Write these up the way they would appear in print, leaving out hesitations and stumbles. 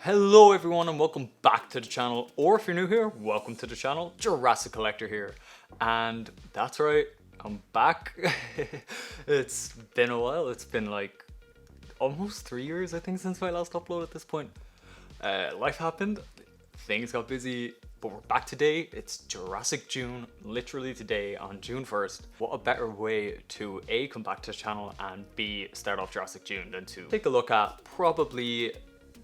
Hello everyone and welcome back to the channel, or if you're new here, welcome to the channel. Jurassic Collector here, and that's right, I'm back. It's been a while. It's been like almost 3 years I think since my last upload at this point. Life happened, things got busy, but we're back today. It's Jurassic June, literally today on June 1st. What a better way to A, come back to the channel, and B, start off Jurassic June than to take a look at probably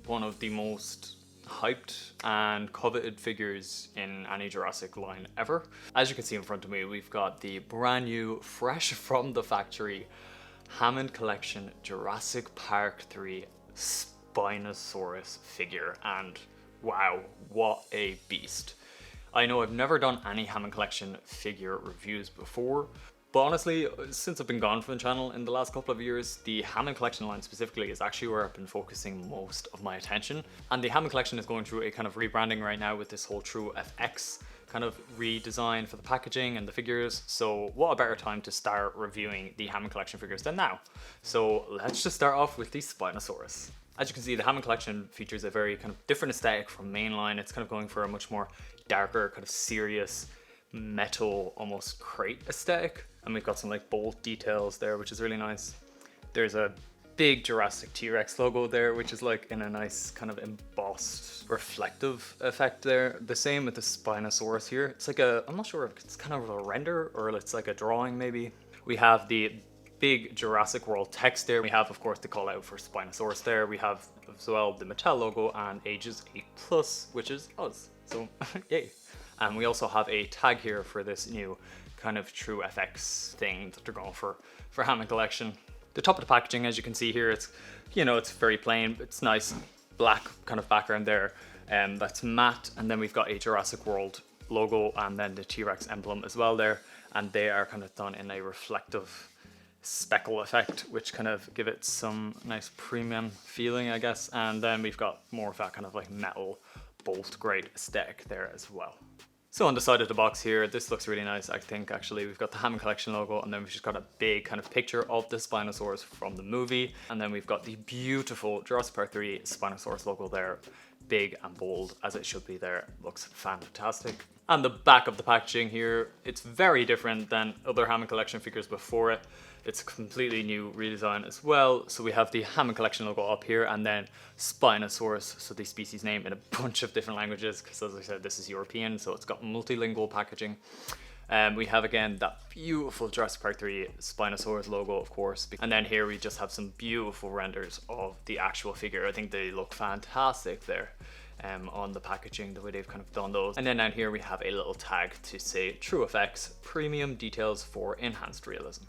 one of the most hyped and coveted figures in any Jurassic line ever. As you can see in front of me, we've got the brand new, fresh from the factory, Hammond Collection Jurassic Park 3 Spinosaurus figure, and wow, what a beast. I know I've never done any Hammond Collection figure reviews before, but honestly, since I've been gone from the channel in the last couple of years, the Hammond Collection line specifically is actually where I've been focusing most of my attention. And the Hammond Collection is going through a kind of rebranding right now with this whole True FX kind of redesign for the packaging and the figures. So what a better time to start reviewing the Hammond Collection figures than now. So let's just start off with the Spinosaurus. As you can see, the Hammond Collection features a very kind of different aesthetic from mainline. It's kind of going for a much more darker, kind of serious, metal, almost crate aesthetic. And we've got some like bolt details there, which is really nice. There's a big Jurassic T-Rex logo there, which is like in a nice kind of embossed reflective effect there. The same with the Spinosaurus here. It's like I'm not sure if it's kind of a render or it's like a drawing maybe. We have the big Jurassic World text there. We have, of course, the call out for Spinosaurus there. We have as well the Mattel logo and ages 8+, which is us. So yay. And we also have a tag here for this new kind of True FX thing that they're going for Hammond Collection. The top of the packaging, as you can see here, it's, you know, it's very plain. It's nice black kind of background there. That's matte, and then we've got a Jurassic World logo and then the T-Rex emblem as well there. And they are kind of done in a reflective speckle effect, which kind of give it some nice premium feeling, I guess. And then we've got more of that kind of like metal bolt grade aesthetic there as well. So on the side of the box here, this looks really nice, I think, actually. We've got the Hammond Collection logo, and then we've just got a big kind of picture of the Spinosaurus from the movie. And then we've got the beautiful Jurassic Park 3 Spinosaurus logo there, big and bold, as it should be there. Looks fantastic. And the back of the packaging here, it's very different than other Hammond Collection figures before it. It's a completely new redesign as well. So we have the Hammond Collection logo up here, and then Spinosaurus, so the species name in a bunch of different languages, because as I said, this is European, so it's got multilingual packaging. We have again that beautiful Jurassic Park 3 Spinosaurus logo, of course. And then here we just have some beautiful renders of the actual figure. I think they look fantastic there. On the packaging, the way they've kind of done those. And then down here we have a little tag to say True FX, premium details for enhanced realism.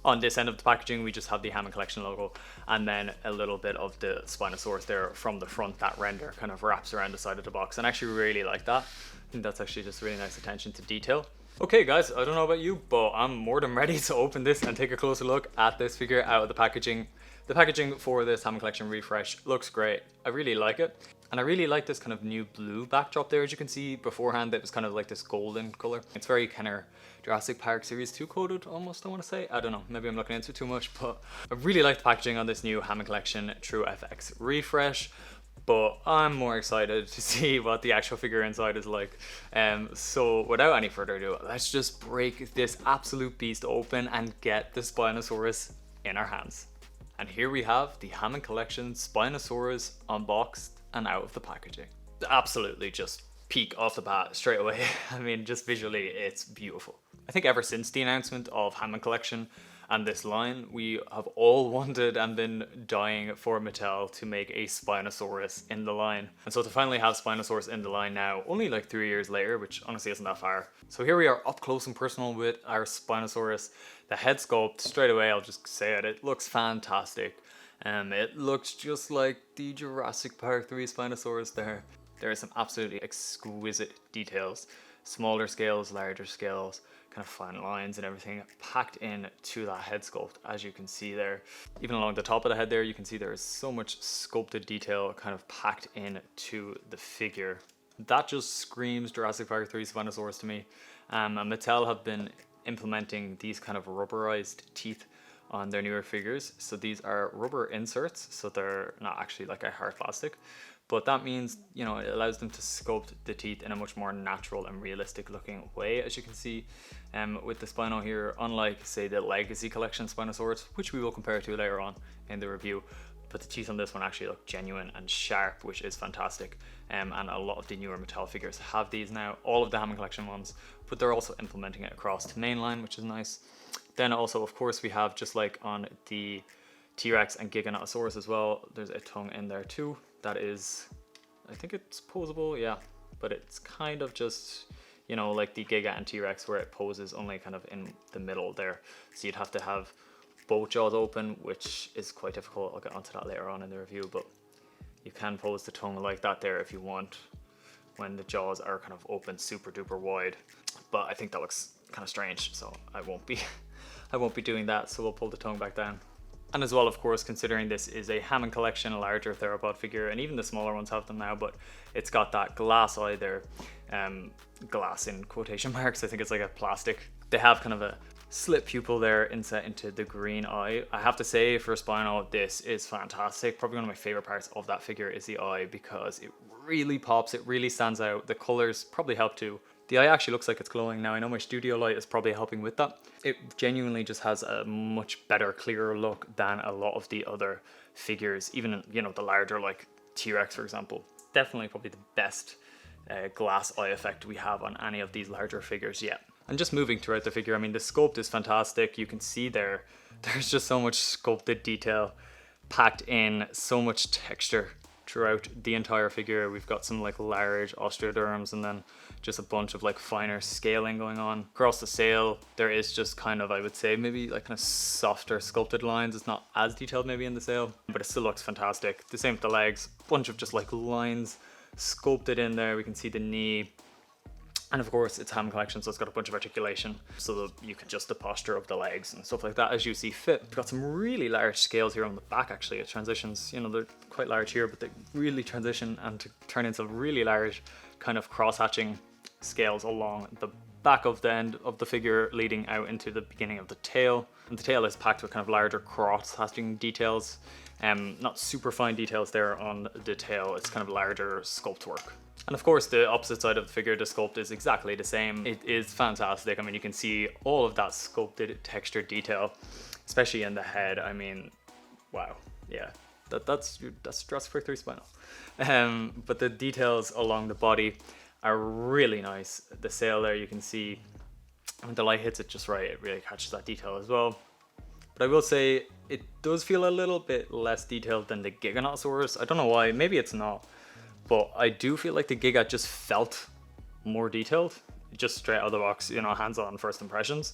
On this end of the packaging, we just have the Hammond Collection logo, and then a little bit of the Spinosaurus there from the front. That render kind of wraps around the side of the box, and I actually really like that. I think that's actually just really nice attention to detail. Okay guys, I don't know about you, but I'm more than ready to open this and take a closer look at this figure out of the packaging. The packaging for this Hammond Collection refresh looks great. I really like it. And I really like this kind of new blue backdrop there. As you can see beforehand, it was kind of like this golden color. It's very kind of Jurassic Park Series 2 coded almost, I want to say. I don't know, maybe I'm looking into it too much, but I really like the packaging on this new Hammond Collection True FX refresh. But I'm more excited to see what the actual figure inside is like. So without any further ado, let's just break this absolute beast open and get the Spinosaurus in our hands. And here we have the Hammond Collection Spinosaurus unboxed and out of the packaging. Absolutely just peak off the bat straight away. I mean, just visually, it's beautiful. I think ever since the announcement of Hammond Collection and this line, we have all wanted and been dying for Mattel to make a Spinosaurus in the line. And so to finally have Spinosaurus in the line now, only like 3 years later, which honestly isn't that far. So here we are up close and personal with our Spinosaurus. The head sculpt, straight away, I'll just say it looks fantastic. It looks just like the Jurassic Park 3 Spinosaurus there. There are some absolutely exquisite details. Smaller scales, larger scales, kind of fine lines and everything packed in to that head sculpt, as you can see there. Even along the top of the head there, you can see there is so much sculpted detail kind of packed in to the figure. That just screams Jurassic Park 3 Spinosaurus to me. And Mattel have been implementing these kind of rubberized teeth on their newer figures. So these are rubber inserts, so they're not actually like a hard plastic, but that means, you know, it allows them to sculpt the teeth in a much more natural and realistic looking way, as you can see with the Spino here, unlike say the Legacy Collection Spinosaurus, which we will compare to later on in the review. But the teeth on this one actually look genuine and sharp, which is fantastic. And a lot of the newer Mattel figures have these now, all of the Hammond Collection ones, but they're also implementing it across to mainline, which is nice. Then also, of course, we have, just like on the T-Rex and Giganotosaurus as well, there's a tongue in there too. That is, I think it's posable, yeah, but it's kind of just, you know, like the Giga and T-Rex where it poses only kind of in the middle there. So you'd have to have both jaws open, which is quite difficult. I'll get onto that later on in the review, but you can pose the tongue like that there if you want, when the jaws are kind of open super duper wide. But I think that looks kind of strange, so I won't be doing that. So we'll pull the tongue back down. And as well, of course, considering this is a Hammond Collection, a larger theropod figure, and even the smaller ones have them now, but it's got that glass eye there, glass in quotation marks, I think it's like a plastic. They have kind of a slit pupil there inset into the green eye. I have to say, for Spino, this is fantastic. Probably one of my favorite parts of that figure is the eye, because it really pops, it really stands out. The colors probably help too. The eye actually looks like it's glowing now. I know my studio light is probably helping with that. It genuinely just has a much better, clearer look than a lot of the other figures, even, you know, the larger, like T-Rex, for example. Definitely probably the best glass eye effect we have on any of these larger figures yet. And just moving throughout the figure, I mean, the sculpt is fantastic. You can see there's just so much sculpted detail packed in, so much texture throughout the entire figure. We've got some like large osteoderms and then just a bunch of like finer scaling going on. Across the sail, there is just kind of, I would say, maybe like kind of softer sculpted lines. It's not as detailed maybe in the sail, but it still looks fantastic. The same with the legs, bunch of just like lines sculpted in there. We can see the knee. And of course, it's Hammond Collection, so it's got a bunch of articulation so that you can adjust the posture of the legs and stuff like that as you see fit. We've got some really large scales here on the back, actually. It transitions, you know, they're quite large here, but they really transition and to turn into really large kind of cross-hatching scales along the back of the end of the figure, leading out into the beginning of the tail. And the tail is packed with kind of larger cross-hatching details. Not super fine details there on the tail, it's kind of larger sculpt work. And of course, the opposite side of the figure, the sculpt, is exactly the same. It is fantastic. I mean, you can see all of that sculpted texture detail, especially in the head. I mean, wow, yeah, that's Jurassic Park 3 Spino. But the details along the body are really nice. The sail there, you can see when the light hits it just right, it really catches that detail as well. But I will say, it does feel a little bit less detailed than the Giganotosaurus. I don't know why, maybe it's not. But I do feel like the Giga just felt more detailed, just straight out of the box, you know, hands-on first impressions.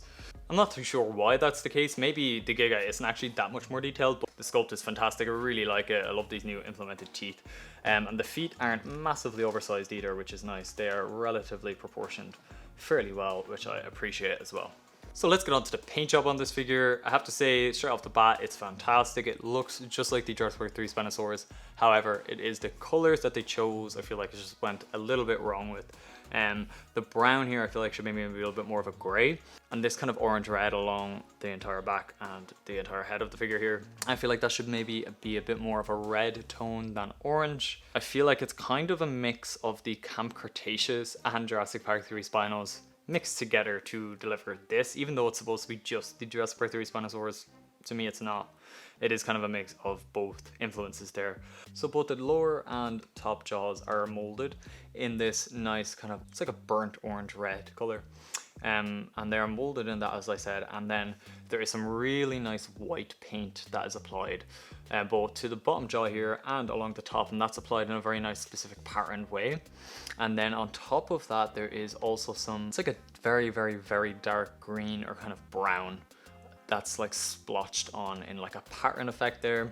I'm not too sure why that's the case. Maybe the Giga isn't actually that much more detailed, but the sculpt is fantastic. I really like it. I love these new implemented teeth. And the feet aren't massively oversized either, which is nice. They are relatively proportioned fairly well, which I appreciate as well. So let's get on to the paint job on this figure. I have to say, straight off the bat, it's fantastic. It looks just like the Jurassic Park 3 Spinosaurus. However, it is the colors that they chose, I feel like it just went a little bit wrong with. The brown here, I feel like should maybe be a little bit more of a gray. And this kind of orange red along the entire back and the entire head of the figure here, I feel like that should maybe be a bit more of a red tone than orange. I feel like it's kind of a mix of the Camp Cretaceous and Jurassic Park 3 Spinos mixed together to deliver this, even though it's supposed to be just the Jurassic Park 3 Spinosaurus. To me, it's not. It is kind of a mix of both influences there. So both the lower and top jaws are molded in this nice kind of, it's like a burnt orange red color. And they're molded in that, as I said, and then there is some really nice white paint that is applied both to the bottom jaw here and along the top, and that's applied in a very nice specific patterned way. And then on top of that, there is also some, it's like a very, very, very dark green or kind of brown that's like splotched on in like a pattern effect there.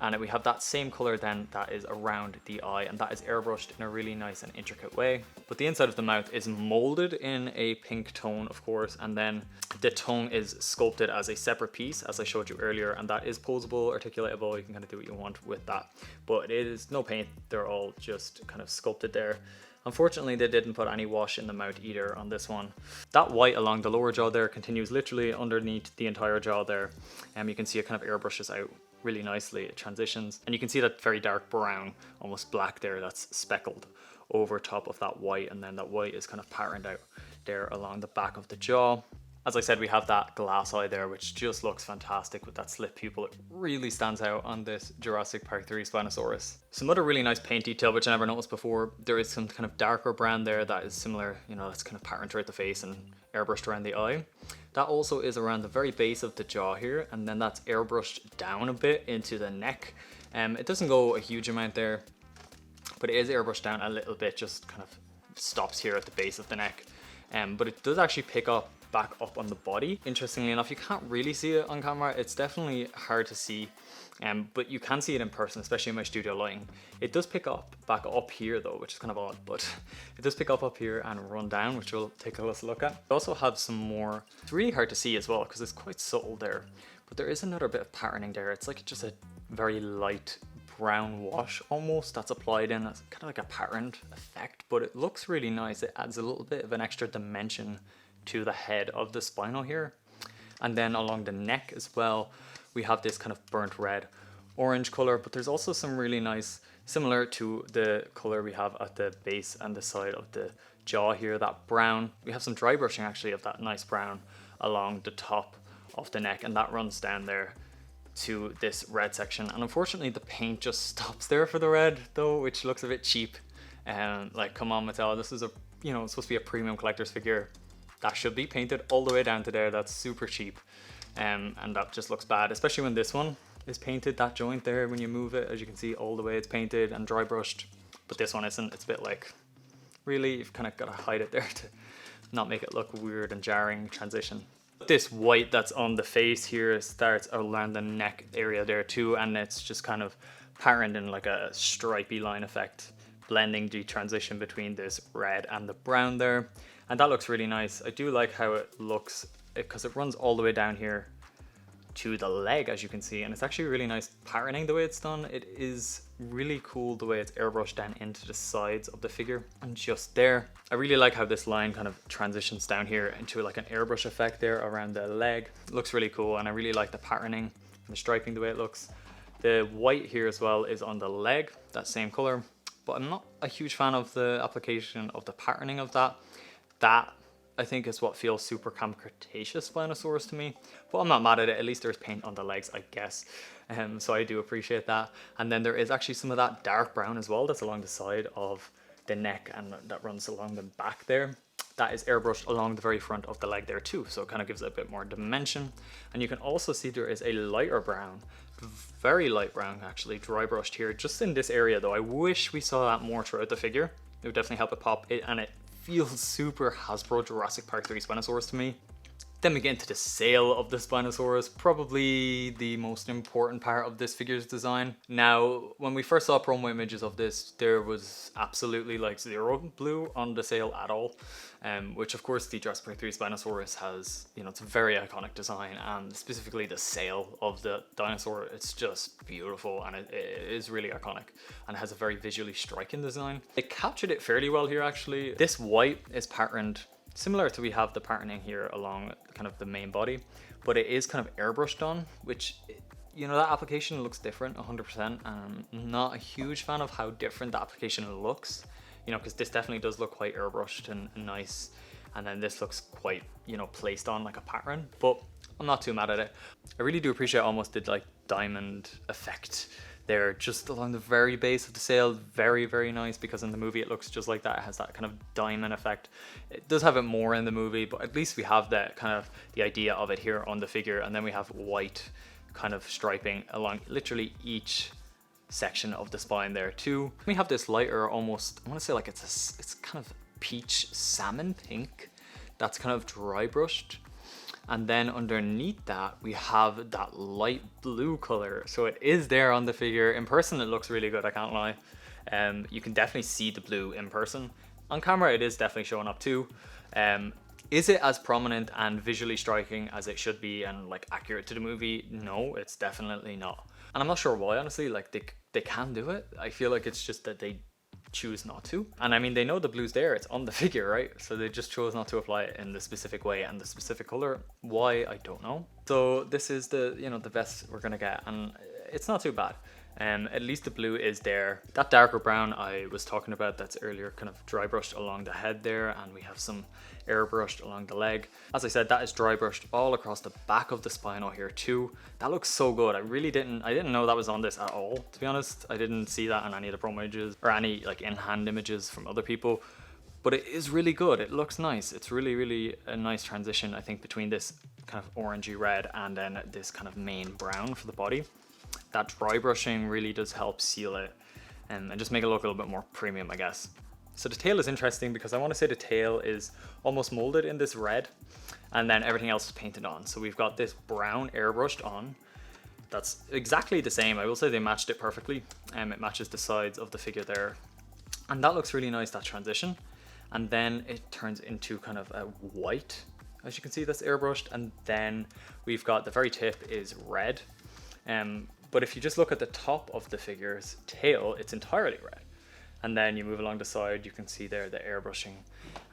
And we have that same color then that is around the eye, and that is airbrushed in a really nice and intricate way. But the inside of the mouth is molded in a pink tone, of course, and then the tongue is sculpted as a separate piece, as I showed you earlier, and that is posable, articulatable. You can kind of do what you want with that, but it is no paint. They're all just kind of sculpted there. Unfortunately, they didn't put any wash in the mouth either on this one. That white along the lower jaw there continues literally underneath the entire jaw there. You can see it kind of airbrushes out really nicely. It transitions, and you can see that very dark brown, almost black there, that's speckled over top of that white, and then that white is kind of patterned out there along the back of the jaw. As I said, we have that glass eye there, which just looks fantastic with that slit pupil. It really stands out on this Jurassic Park 3 Spinosaurus. Some other really nice paint detail, which I never noticed before. There is some kind of darker brown there that is similar, you know, that's kind of patterned throughout the face and airbrushed around the eye. That also is around the very base of the jaw here, and then that's airbrushed down a bit into the neck. It doesn't go a huge amount there, but it is airbrushed down a little bit, just kind of stops here at the base of the neck. But it does actually pick up back up on the body. Interestingly enough, you can't really see it on camera. It's definitely hard to see, but you can see it in person, especially in my studio lighting. It does pick up back up here though, which is kind of odd, but it does pick up here and run down, which we'll take a closer look at. We also have some more, it's really hard to see as well because it's quite subtle there, but there is another bit of patterning there. It's like just a very light brown wash almost that's applied in as kind of like a patterned effect, but it looks really nice. It adds a little bit of an extra dimension to the head of the spinal here. And then along the neck as well, we have this kind of burnt red orange color, but there's also some really nice, similar to the color we have at the base and the side of the jaw here, that brown. We have some dry brushing actually of that nice brown along the top of the neck, and that runs down there to this red section. And unfortunately the paint just stops there for the red though, which looks a bit cheap. Like, come on Mattel, this is a, you know, it's supposed to be a premium collector's figure. That should be painted all the way down to there. That's super cheap, and that just looks bad, especially when this one is painted. That joint there, when you move it, as you can see, all the way it's painted and dry brushed, but this one isn't. It's a bit like, really, you've kind of got to hide it there to not make it look weird and jarring transition. This white that's on the face here starts around the neck area there too, and it's just kind of patterned in like a stripy line effect, blending the transition between this red and the brown there. And that looks really nice. I do like how it looks because it runs all the way down here to the leg, as you can see, and it's actually really nice patterning the way it's done. It is really cool the way it's airbrushed down into the sides of the figure and just there. I really like how this line kind of transitions down here into like an airbrush effect there around the leg. It looks really cool, and I really like the patterning and the striping, the way it looks. The white here as well is on the leg, that same color, but I'm not a huge fan of the application of the patterning of that. That, I think, is what feels super Cretaceous Spinosaurus to me, but I'm not mad at it. At least there's paint on the legs, I guess, so I do appreciate that. And then there is actually some of that dark brown as well that's along the side of the neck, and that runs along the back there. That is airbrushed along the very front of the leg there too, so it kind of gives it a bit more dimension. And you can also see there is a lighter brown, very light brown actually, dry brushed here, just in this area though. I wish we saw that more throughout the figure. It would definitely help it pop, and it feels super Hasbro Jurassic Park 3 Spinosaurus to me. Then we get into the sail of the Spinosaurus, probably the most important part of this figure's design. Now, when we first saw promo images of this, there was absolutely like zero blue on the sail at all, which of course the Jurassic Park 3 Spinosaurus has, you know, it's a very iconic design, and specifically the sail of the dinosaur, it's just beautiful, and it is really iconic, and it has a very visually striking design. They captured it fairly well here actually. This white is patterned similar to we have the patterning here along kind of the main body, but it is kind of airbrushed on, which, you know, that application looks different 100%. I'm not a huge fan of how different the application looks, you know, because this definitely does look quite airbrushed and nice, and then this looks quite, you know, placed on like a pattern, but I'm not too mad at it. I really do appreciate almost the like diamond effect there just along the very base of the sail. Very, very nice, because in the movie it looks just like that. It has that kind of diamond effect. It does have it more in the movie, but at least we have that kind of the idea of it here on the figure. And then we have white kind of striping along literally each section of the spine there too. We have this lighter, almost, I want to say like it's kind of peach salmon pink that's kind of dry brushed. And then underneath that, we have that light blue color. So it is there on the figure. In person, it looks really good, I can't lie. You can definitely see the blue in person. On camera, it is definitely showing up too. Is it as prominent and visually striking as it should be and like accurate to the movie? No, it's definitely not. And I'm not sure why, honestly. Like they can do it. I feel like it's just that they choose not to. And I mean, they know the blue's there, it's on the figure, right? So they just chose not to apply it in the specific way and the specific color. Why, I don't know. So this is the, you know, the best we're gonna get, and it's not too bad. At least the blue is there. That darker brown I was talking about, that's earlier kind of dry brushed along the head there, and we have some airbrushed along the leg. As I said, that is dry brushed all across the back of the spino here too. That looks so good. I didn't know that was on this at all, to be honest. I didn't see that in any of the promo images or any like in-hand images from other people, but it is really good. It looks nice. It's really a nice transition, I think, between this kind of orangey red and then this kind of main brown for the body. That dry brushing really does help seal it and just make it look a little bit more premium, I guess. So the tail is interesting because I want to say the tail is almost molded in this red and then everything else is painted on. So we've got this brown airbrushed on. That's exactly the same. I will say they matched it perfectly. It matches the sides of the figure there. And that looks really nice, that transition. And then it turns into kind of a white. As you can see, that's airbrushed. And then we've got the very tip is red. But if you just look at the top of the figure's tail, it's entirely red. And then you move along the side, you can see there the airbrushing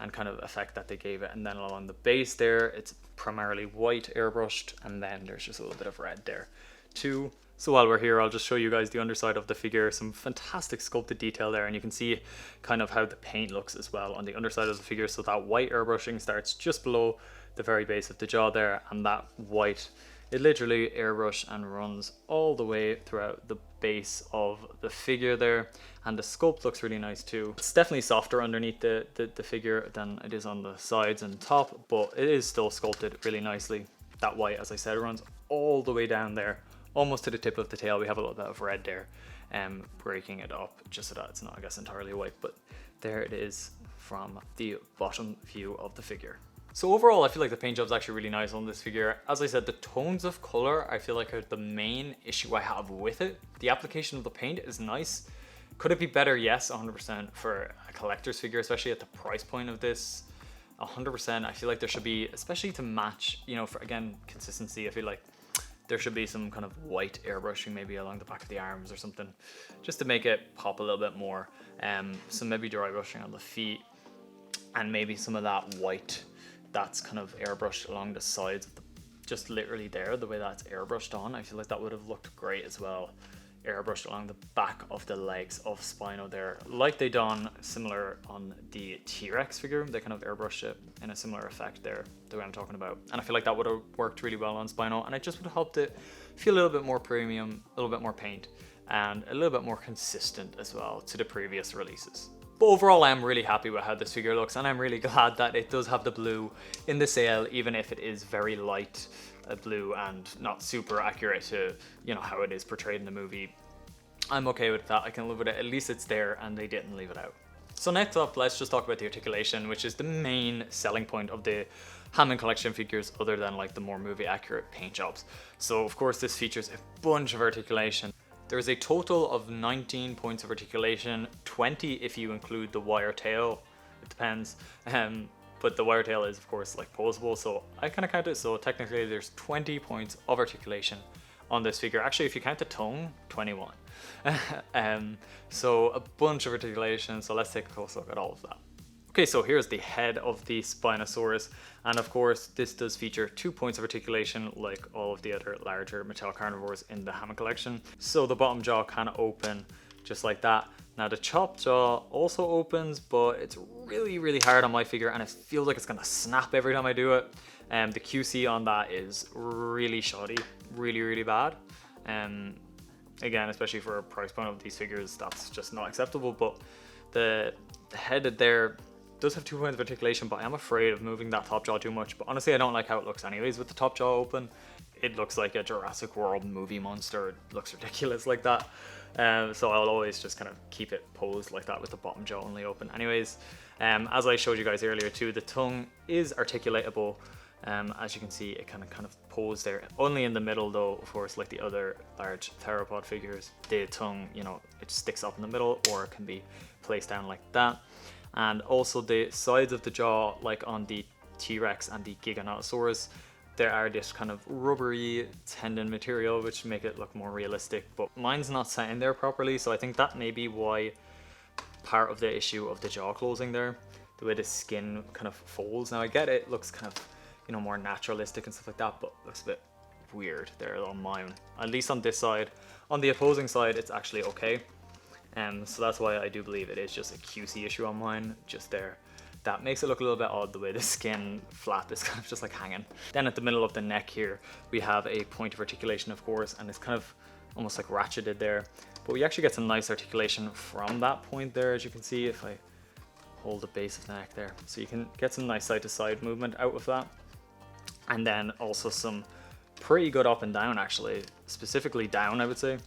and kind of effect that they gave it. And then along the base there, it's primarily white airbrushed, and then there's just a little bit of red there too. So while we're here, I'll just show you guys the underside of the figure. Some fantastic sculpted detail there, and you can see kind of how the paint looks as well on the underside of the figure. So that white airbrushing starts just below the very base of the jaw there, and that white, it literally airbrush and runs all the way throughout the base of the figure there. And the sculpt looks really nice too. It's definitely softer underneath the figure than it is on the sides and top, but it is still sculpted really nicely. That white, as I said, runs all the way down there, almost to the tip of the tail. We have a little bit of red there, breaking it up just so that it's not, I guess, entirely white, but there it is from the bottom view of the figure. So overall, I feel like the paint job is actually really nice on this figure. As I said, the tones of color, I feel like are the main issue I have with it. The application of the paint is nice. Could it be better? Yes, 100% for a collector's figure, especially at the price point of this. 100%. I feel like there should be, especially to match, you know, for again, consistency, I feel like there should be some kind of white airbrushing maybe along the back of the arms or something, just to make it pop a little bit more. So maybe dry brushing on the feet, and maybe some of that white that's kind of airbrushed along the sides of the, just literally there, the way that's airbrushed on. I feel like that would have looked great as well. Airbrushed along the back of the legs of Spino there, like they done similar on the T-Rex figure. They kind of airbrushed it in a similar effect there, the way I'm talking about. And I feel like that would have worked really well on Spino, and it just would have helped it feel a little bit more premium, a little bit more paint, and a little bit more consistent as well to the previous releases. But overall, I'm really happy with how this figure looks, and I'm really glad that it does have the blue in the sale, even if it is very light blue and not super accurate to, you know, how it is portrayed in the movie. I'm okay with that. I can live with it. At least it's there and they didn't leave it out. So next up, let's just talk about the articulation, which is the main selling point of the Hammond Collection figures, other than like the more movie accurate paint jobs. So of course this features a bunch of articulation. There is a total of 19 points of articulation, 20 if you include the wire tail. It depends. But the wire tail is of course like poseable, so I kind of count it. So technically there's 20 points of articulation on this figure. Actually, if you count the tongue, 21. So a bunch of articulation. So let's take a close look at all of that. Okay, so here's the head of the Spinosaurus, and of course this does feature 2 points of articulation like all of the other larger Mattel carnivores in the Hammond collection. So the bottom jaw can open just like that. Now the top jaw also opens, but it's really hard on my figure, and it feels like it's gonna snap every time I do it. The QC on that is really shoddy, really bad. Again, especially for a price point of these figures, that's just not acceptable. But the head there does have 2 points of articulation, but I am afraid of moving that top jaw too much. But honestly, I don't like how it looks anyways with the top jaw open. It looks like a Jurassic World movie monster. It looks ridiculous like that. So I'll always just kind of keep it posed like that with the bottom jaw only open anyways. As I showed you guys earlier too, the tongue is articulatable. As you can see, it kind of posed there. Only in the middle though, of course, like the other large theropod figures. The tongue, you know, it sticks up in the middle, or it can be placed down like that. And also the sides of the jaw, like on the T-Rex and the Giganotosaurus, there are this kind of rubbery tendon material which make it look more realistic, but mine's not set in there properly, so I think that may be why part of the issue of the jaw closing there, the way the skin kind of folds. Now I get it looks kind of, you know, more naturalistic and stuff like that, but it looks a bit weird there on mine. At least on this side. On the opposing side, it's actually okay. So that's why I do believe it is just a QC issue on mine, just there. That makes it look a little bit odd, the way the skin flap is kind of just like hanging. Then at the middle of the neck here, we have a point of articulation, of course, and it's kind of almost like ratcheted there. But we actually get some nice articulation from that point there, as you can see, if I hold the base of the neck there. So you can get some nice side to side movement out of that. And then also some pretty good up and down, actually, specifically down, I would say.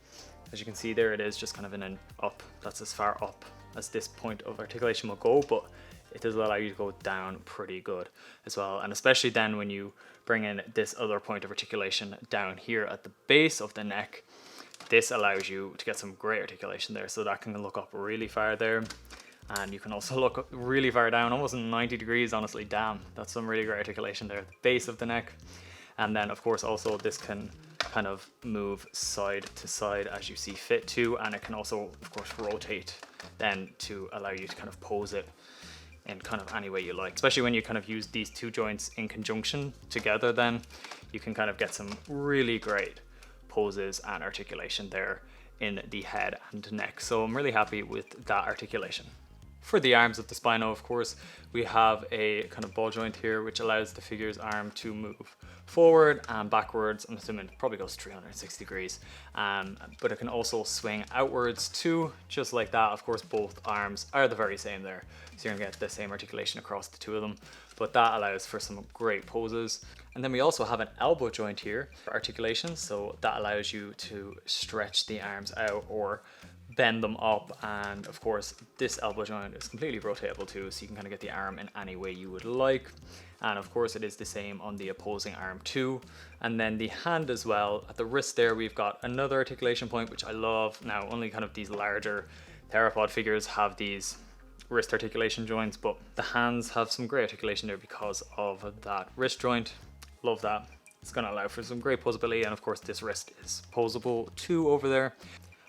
As you can see there, it is just kind of in an up. That's as far up as this point of articulation will go, but it does allow you to go down pretty good as well. And especially then when you bring in this other point of articulation down here at the base of the neck, this allows you to get some great articulation there. So that can look up really far there. And you can also look up really far down, almost 90 degrees, honestly. Damn, that's some really great articulation there at the base of the neck. And then of course also this can kind of move side to side as you see fit to, and it can also of course rotate then to allow you to kind of pose it in kind of any way you like. Especially when you kind of use these two joints in conjunction together, then you can kind of get some really great poses and articulation there in the head and neck. So I'm really happy with that articulation. For the arms of the Spino, of course, we have a kind of ball joint here, which allows the figure's arm to move forward and backwards. I'm assuming it probably goes 360 degrees, but it can also swing outwards too, just like that. Of course, both arms are the very same there, so you're gonna get the same articulation across the two of them, but that allows for some great poses. And then we also have an elbow joint here for articulation, so that allows you to stretch the arms out or bend them up. And of course this elbow joint is completely rotatable too, so you can kind of get the arm in any way you would like. And of course it is the same on the opposing arm too. And then the hand as well, at the wrist there we've got another articulation point, which I love. Now only kind of these larger theropod figures have these wrist articulation joints, but the hands have some great articulation there because of that wrist joint. Love that. It's going to allow for some great posability, and of course this wrist is posable too over there.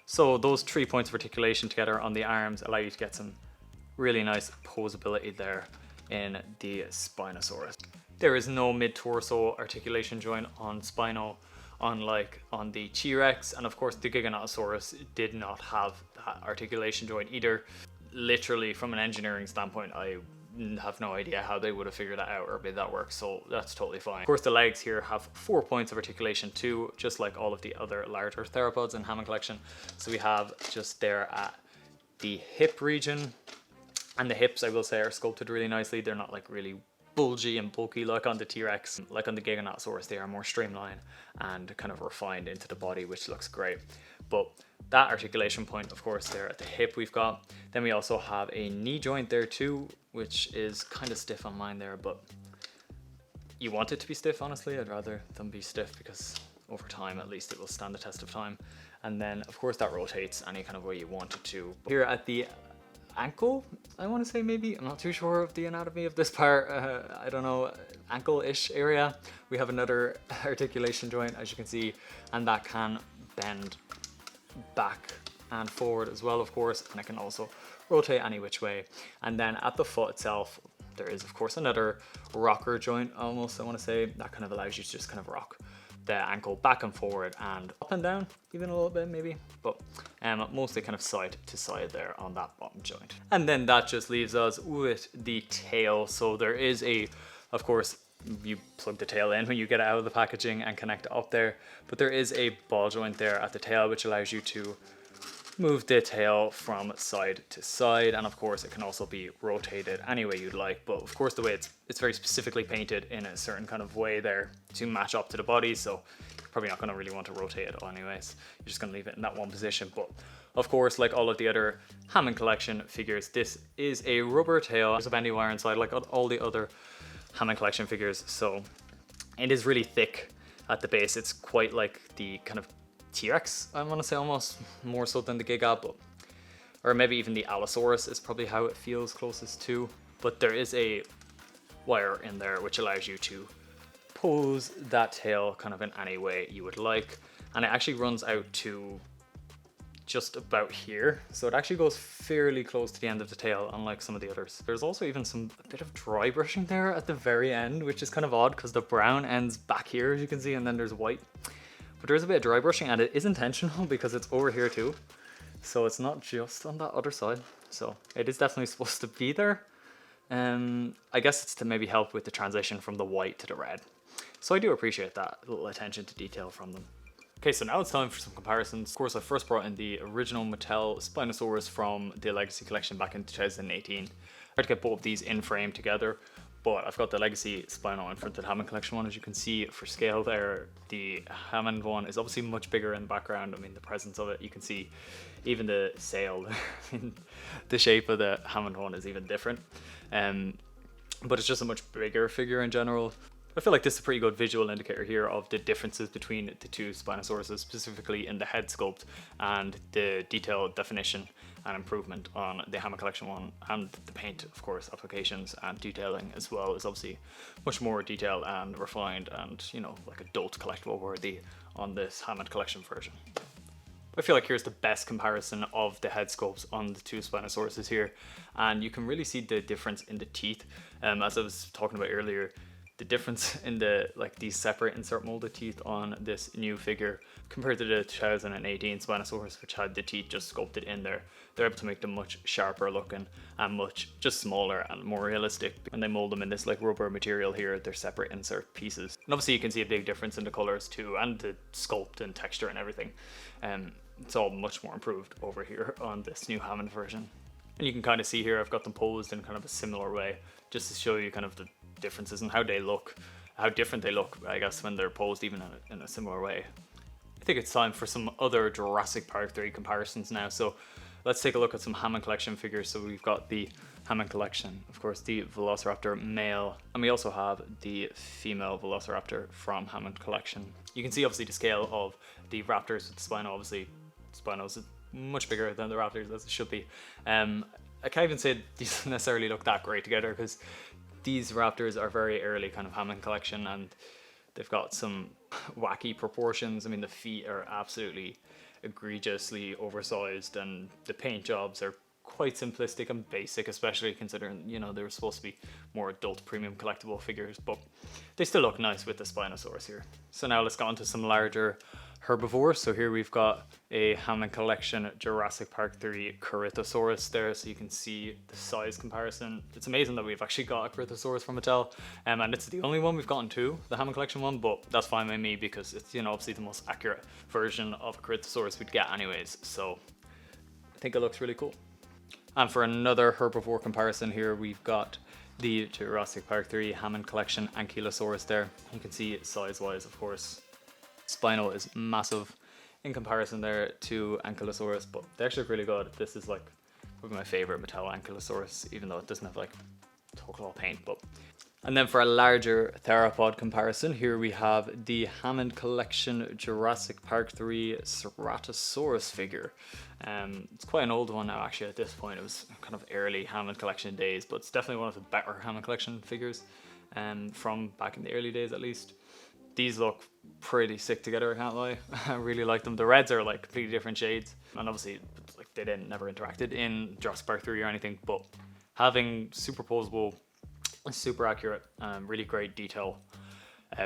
So those 3 points of articulation together on the arms allow you to get some really nice posability there in the Spinosaurus. There is no mid-torso articulation joint on Spino, unlike on the T-Rex, and of course the Giganotosaurus did not have that articulation joint either. Literally from an engineering standpoint, I have no idea how they would have figured that out or made that work, so that's totally fine. Of course the legs here have 4 points of articulation too, just like all of the other larger theropods in Hammond Collection. So we have just there at the hip region, and the hips, I will say, are sculpted really nicely. They're not like really bulgy and bulky like on the T-Rex. Like on the Giganotosaurus, they are more streamlined and kind of refined into the body, which looks great. But that articulation point, of course, there at the hip we've got. Then we also have a knee joint there too, which is kind of stiff on mine there, but you want it to be stiff, honestly. I'd rather them be stiff because over time, at least, it will stand the test of time. And then, of course, that rotates any kind of way you want it to. Here at the ankle, I want to say, maybe, I'm not too sure of the anatomy of this part, I don't know, ankle-ish area, we have another articulation joint, as you can see, and that can bend back and forward as well, of course, and it can also rotate any which way. And then at the foot itself, there is of course another rocker joint, almost, I want to say, that kind of allows you to just kind of rock the ankle back and forward and up and down, even a little bit maybe, but mostly kind of side to side there on that bottom joint. And then that just leaves us with the tail. So there is a, of course, you plug the tail in when you get it out of the packaging and connect it up there, but there is a ball joint there at the tail which allows you to move the tail from side to side, and of course it can also be rotated any way you'd like, but of course the way it's very specifically painted in a certain kind of way there to match up to the body, so you're probably not going to really want to rotate it anyways. You're just going to leave it in that one position. But of course, like all of the other Hammond Collection figures, this is a rubber tail. There's a bendy wire inside like all the other Hammond Collection figures, so it is really thick at the base. It's quite like the kind of T-Rex, I want to say, almost more so than the Giga, but or maybe even the Allosaurus is probably how it feels closest to. But there is a wire in there which allows you to pose that tail kind of in any way you would like, and it actually runs out to just about here, so it actually goes fairly close to the end of the tail, unlike some of the others. There's also even a bit of dry brushing there at the very end, which is kind of odd because the brown ends back here, as you can see, and then there's white. But there's a bit of dry brushing, and it is intentional because it's over here too, so it's not just on that other side. So it is definitely supposed to be there. I guess it's to maybe help with the transition from the white to the red. So I do appreciate that little attention to detail from them. Okay, so now it's time for some comparisons. Of course, I first brought in the original Mattel Spinosaurus from the Legacy Collection back in 2018. I tried to get both of these in frame together, but I've got the Legacy Spino in front of the Hammond Collection one. As you can see for scale there, the Hammond one is obviously much bigger in the background. I mean, the presence of it, you can see even the sail. The shape of the Hammond one is even different. But it's just a much bigger figure in general. I feel like this is a pretty good visual indicator here of the differences between the two Spinosauruses, specifically in the head sculpt and the detail definition and improvement on the Hammond Collection one, and the paint, of course, applications and detailing as well is obviously much more detailed and refined and, you know, like adult collectible worthy on this Hammond Collection version. I feel like here's the best comparison of the head sculpts on the two Spinosauruses here, and you can really see the difference in the teeth. As I was talking about earlier, the difference in these separate insert molded teeth on this new figure compared to the 2018 Spinosaurus, which had the teeth just sculpted in there. They're able to make them much sharper looking and much just smaller and more realistic. And they mold them in this like rubber material here. They're separate insert pieces. And obviously you can see a big difference in the colors too, and the sculpt and texture and everything. It's all much more improved over here on this new Hammond version. And you can kind of see here I've got them posed in kind of a similar way, just to show you kind of the differences in how they look, how different they look, I guess, when they're posed even in a similar way. I think it's time for some other Jurassic Park 3 comparisons now. So let's take a look at some Hammond Collection figures. So we've got the Hammond Collection, of course, the Velociraptor male, and we also have the female Velociraptor from Hammond Collection. You can see obviously the scale of the raptors with the Spino. Obviously Spinos is much bigger than the raptors, as it should be. I can't even say these necessarily look that great together, because these raptors are very early kind of Hammond Collection, and they've got some wacky proportions. I mean, the feet are absolutely egregiously oversized, and the paint jobs are quite simplistic and basic, especially considering, you know, they were supposed to be more adult premium collectible figures, but they still look nice with the Spinosaurus here. So now let's go on to some larger herbivores. So here we've got a Hammond Collection Jurassic Park 3 Corythosaurus there, so you can see the size comparison. It's amazing that we've actually got a Corythosaurus from Mattel, and it's the only one we've gotten too, the Hammond Collection one, but that's fine by me because it's, you know, obviously the most accurate version of a Corythosaurus we'd get anyways, so I think it looks really cool. And for another herbivore comparison here, we've got the Jurassic Park 3 Hammond Collection Ankylosaurus there. You can see size-wise, of course, Spino is massive in comparison there to Ankylosaurus, but they actually look really good. This is like probably my favorite Mattel Ankylosaurus, even though it doesn't have like total paint. But and then for a larger theropod comparison, here we have the Hammond Collection Jurassic Park 3 Ceratosaurus figure. It's quite an old one now, actually. At this point, it was kind of early Hammond Collection days, but it's definitely one of the better Hammond Collection figures, from back in the early days at least. These look pretty sick together, I can't lie. I really like them. The reds are like completely different shades, and obviously like they never interacted in Jurassic Park 3 or anything, but having superposable, super accurate, really great detail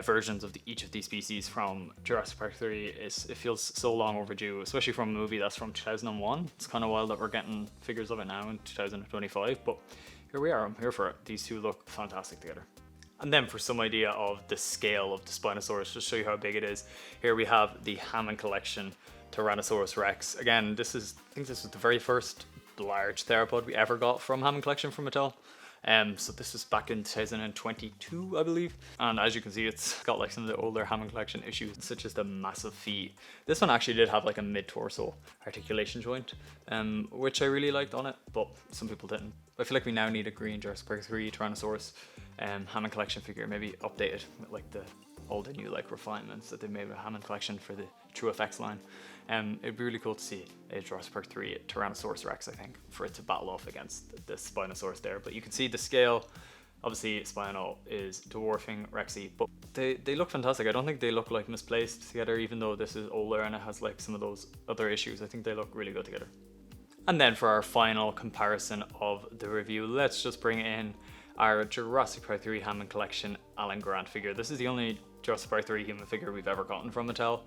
versions of each of these species from Jurassic Park 3 it feels so long overdue, especially from a movie that's from 2001. It's kind of wild that we're getting figures of it now in 2025, but here we are. I'm here for it. These two look fantastic together. And then for some idea of the scale of the Spinosaurus, just to show you how big it is, here we have the Hammond Collection Tyrannosaurus Rex. Again, I think this was the very first large theropod we ever got from Hammond Collection from Mattel. So this was back in 2022, I believe. And as you can see, it's got like some of the older Hammond Collection issues, such as the massive feet. This one actually did have like a mid-torso articulation joint, which I really liked on it, but some people didn't. I feel like we now need a green Jurassic Park 3 Tyrannosaurus Hammond Collection figure, maybe updated with like all the new like refinements that they made with Hammond Collection for the True Effects line. It'd be really cool to see a Jurassic Park 3 Tyrannosaurus Rex, I think, for it to battle off against the Spinosaurus there. But you can see the scale Obviously, Spino is dwarfing Rexy, but they look fantastic. I don't think they look like misplaced together, even though this is older and it has like some of those other issues. I think they look really good together. And then for our final comparison of the review, let's just bring in our Jurassic Park 3 Hammond Collection Alan Grant figure. This is the only Jurassic Park 3 human figure we've ever gotten from Mattel.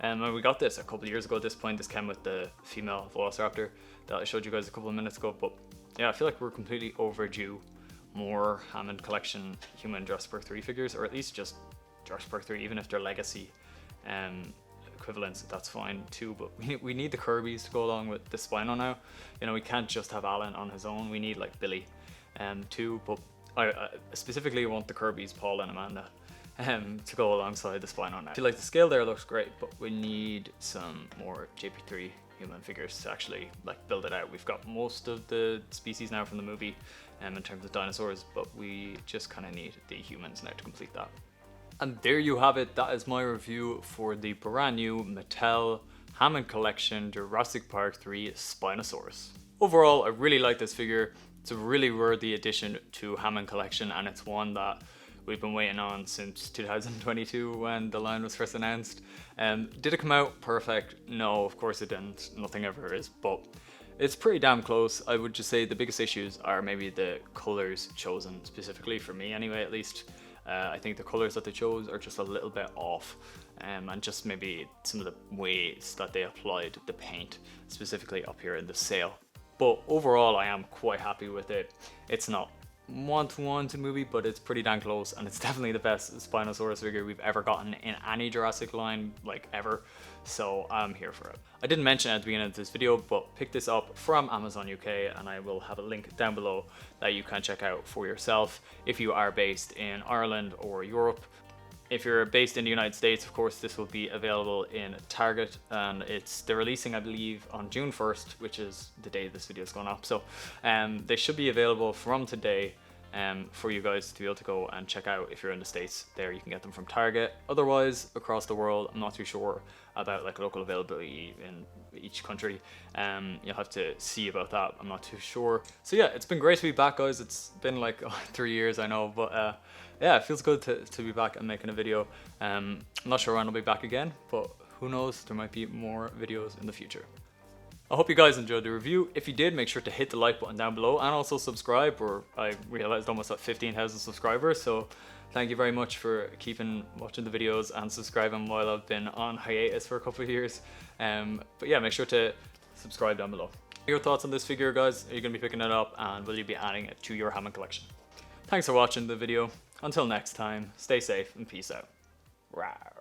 And we got this a couple of years ago at this point. This came with the female Velociraptor that I showed you guys a couple of minutes ago. But yeah, I feel like we're completely overdue more Hammond Collection human Jurassic Park 3 figures, or at least just Jurassic Park 3, even if they're legacy equivalents, that's fine too. But we need the Kirby's to go along with the Spino now. You know, we can't just have Alan on his own. We need like Billy too. But I specifically want the Kirby's, Paul and Amanda, to go alongside the Spino now. I feel like the scale there looks great, but we need some more JP3 human figures to actually like build it out. We've got most of the species now from the movie in terms of dinosaurs, but we just kind of need the humans now to complete that. And there you have it. That is my review for the brand new Mattel Hammond Collection Jurassic Park 3 Spinosaurus. Overall, I really like this figure. It's a really worthy addition to Hammond Collection, and it's one that we've been waiting on since 2022 when the line was first announced. Did it come out perfect? No, of course it didn't. Nothing ever is, but it's pretty damn close. I would just say the biggest issues are maybe the colors chosen, specifically for me anyway, at least. I think the colors that they chose are just a little bit off, and just maybe some of the ways that they applied the paint, specifically up here in the sail. But overall, I am quite happy with it. It's not one-to-one to movie, but it's pretty damn close, and it's definitely the best Spinosaurus figure we've ever gotten in any Jurassic line, like ever. So I'm here for it. I didn't mention it at the beginning of this video, but pick this up from Amazon UK, and I will have a link down below that you can check out for yourself if you are based in Ireland or Europe. If you're based in the United States, of course, this will be available in Target, and they're releasing, I believe, on June 1st, which is the day this video is going up. So they should be available from today for you guys to be able to go and check out. If you're in the States, there you can get them from Target. Otherwise, across the world, I'm not too sure about like local availability in each country. You'll have to see about that. I'm not too sure. So yeah, it's been great to be back, guys. It's been like 3 years, I know, but yeah, it feels good to be back and making a video. I'm not sure when I'll be back again, but who knows, there might be more videos in the future. I hope you guys enjoyed the review. If you did, make sure to hit the like button down below and also subscribe. I realized almost at 15,000 subscribers, so thank you very much for keeping watching the videos and subscribing while I've been on hiatus for a couple of years. But yeah, make sure to subscribe down below. Your thoughts on this figure, guys? Are you going to be picking it up, and will you be adding it to your Hammond collection? Thanks for watching the video. Until next time, stay safe and peace out. Rawr.